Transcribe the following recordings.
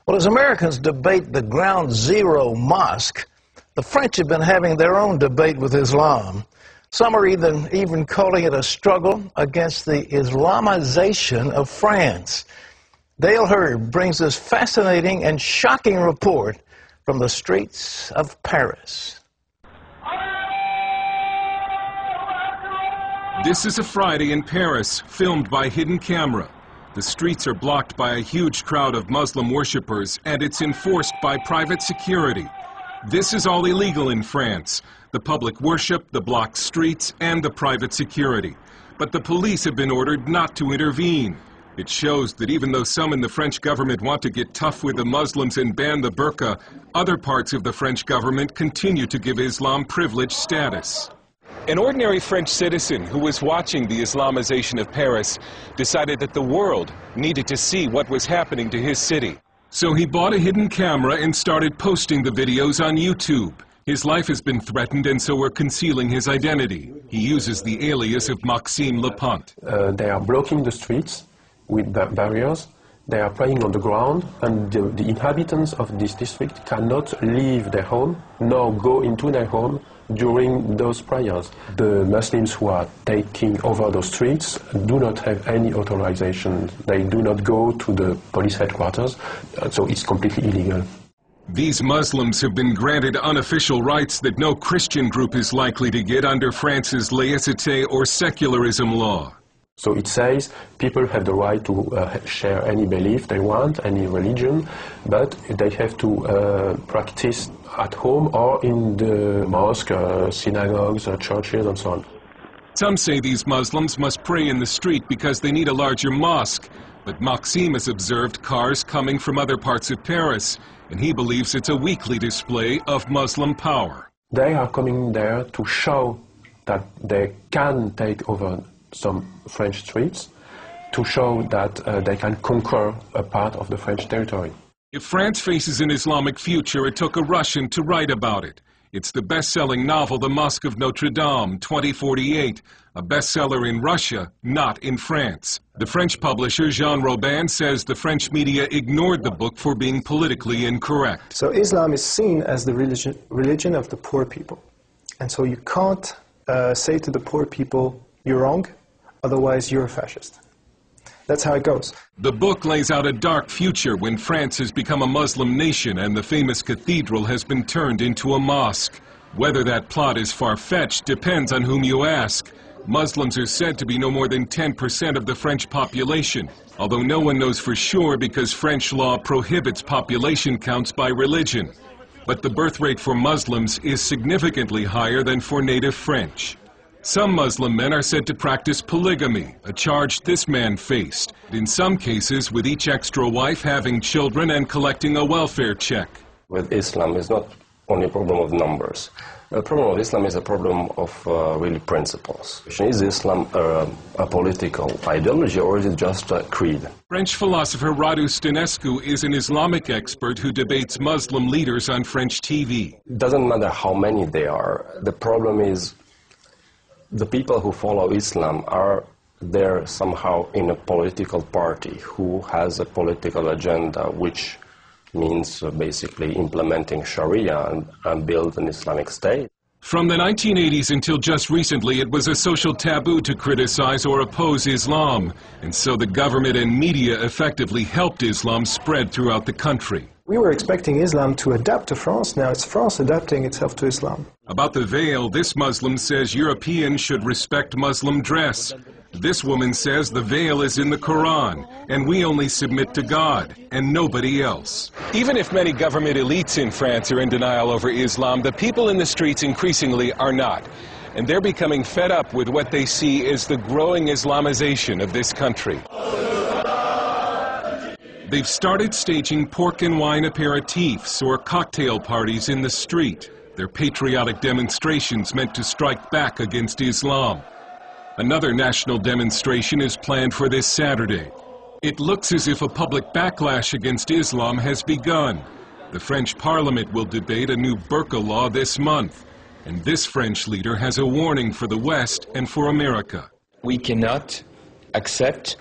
Well, as Americans debate the Ground Zero Mosque, the French have been having their own debate with Islam. Some are even calling it a struggle against the Islamization of France. Dale Hurd brings this fascinating and shocking report from the streets of Paris. This is a Friday in Paris, filmed by hidden camera. The streets are blocked by a huge crowd of Muslim worshippers, and it's enforced by private security. This is all illegal in France: the public worship, the blocked streets, and the private security. But the police have been ordered not to intervene. It shows that even though some in the French government want to get tough with the Muslims and ban the burqa, other parts of the French government continue to give Islam privileged status. An ordinary French citizen who was watching the Islamization of Paris decided that the world needed to see what was happening to his city. So he bought a hidden camera and started posting the videos on YouTube. His life has been threatened, and so we're concealing his identity. He uses the alias of Maxime Lepont. They are blocking the streets with barriers. They are praying on the ground, and the inhabitants of this district cannot leave their home nor go into their home during those prayers. The Muslims who are taking over those streets do not have any authorization. They do not go to the police headquarters, so it's completely illegal. These Muslims have been granted unofficial rights that no Christian group is likely to get under France's laïcité or secularism law. So it says people have the right to share any belief they want, any religion, but they have to practice at home or in the mosque, synagogues, churches, and so on. Some say these Muslims must pray in the street because they need a larger mosque, but Maxime has observed cars coming from other parts of Paris, and he believes it's a weekly display of Muslim power. They are coming there to show that they can take over some French streets, to show that they can conquer a part of the French territory. If France faces an Islamic future, it took a Russian to write about it. It's the best-selling novel The Mosque of Notre Dame, 2048, a bestseller in Russia, not in France. The French publisher Jean Robin says the French media ignored the book for being politically incorrect. So Islam is seen as the religion of the poor people. And so you can't say to the poor people, you're wrong, otherwise you're a fascist. That's how it goes. The book lays out a dark future when France has become a Muslim nation and the famous cathedral has been turned into a mosque. Whether that plot is far-fetched depends on whom you ask. Muslims are said to be no more than 10% of the French population, although no one knows for sure because French law prohibits population counts by religion. But the birth rate for Muslims is significantly higher than for native French. Some Muslim men are said to practice polygamy, a charge this man faced, in some cases with each extra wife having children and collecting a welfare check. With Islam, it's not only a problem of numbers. The problem of Islam is a problem of really principles. Is Islam a political ideology, or is it just a creed? French philosopher Radu Stănescu is an Islamic expert who debates Muslim leaders on French TV. It doesn't matter how many they are. The problem is the people who follow Islam are there somehow in a political party who has a political agenda, which means basically implementing Sharia and build an Islamic state. From the 1980s until just recently, it was a social taboo to criticize or oppose Islam, and so the government and media effectively helped Islam spread throughout the country. We were expecting Islam to adapt to France. Now it's France adapting itself to Islam. About the veil, this Muslim says Europeans should respect Muslim dress. This woman says the veil is in the Quran, and we only submit to God, and nobody else. Even if many government elites in France are in denial over Islam, the people in the streets increasingly are not. And they're becoming fed up with what they see as the growing Islamization of this country. They've started staging pork and wine aperitifs or cocktail parties in the street. They're patriotic demonstrations meant to strike back against Islam. Another national demonstration is planned for this Saturday. It looks as if a public backlash against Islam has begun. The French Parliament will debate a new burqa law this month. And this French leader has a warning for the West and for America. We cannot accept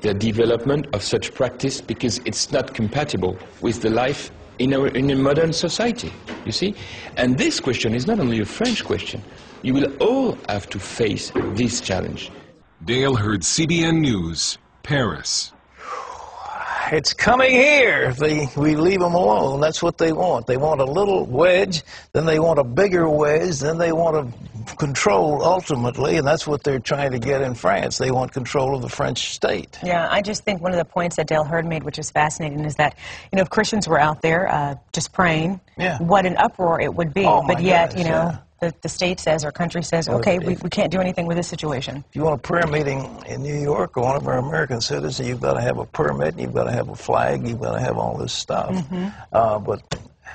the development of such practice because it's not compatible with the life in a modern society, you see? And this question is not only a French question. You will all have to face this challenge. Dale Hurd, CBN News, Paris. It's coming here if we leave them alone. That's what they want. They want a little wedge, then they want a bigger wedge, then they want to control ultimately, and that's what they're trying to get in France. They want control of the French state. Yeah, I just think one of the points that Dale Hurd made, which is fascinating, is that, you know, if Christians were out there just praying, what an uproar it would be. Oh, but yet, goodness, you know, the state says, our country says, okay, we can't do anything with this situation. If you want a prayer meeting in New York or one of our American citizens, you've got to have a permit, you've got to have a flag, you've got to have all this stuff. But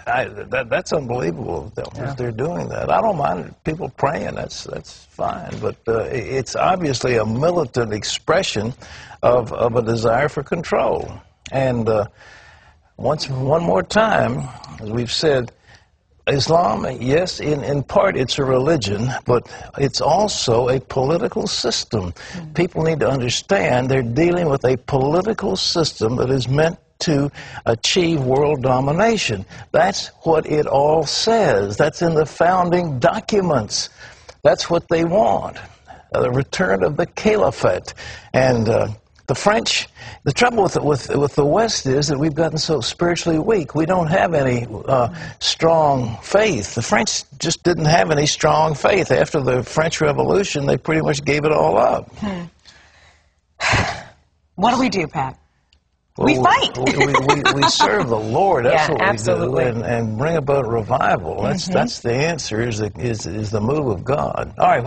that's unbelievable that they're doing that. I don't mind people praying, that's fine. But it's obviously a militant expression of a desire for control. And one more time, as we've said, Islam, yes, in part it's a religion, but it's also a political system. People need to understand they're dealing with a political system that is meant to achieve world domination. That's what it all says. That's in the founding documents. That's what they want, the return of the caliphate. And the French, the trouble with the West is that we've gotten so spiritually weak. We don't have any strong faith. The French just didn't have any strong faith. After the French Revolution, they pretty much gave it all up. What do we do, Pat? Well, we fight. we serve the Lord. That's what absolutely. we do, and bring about revival. That's the answer. Is the move of God. All right.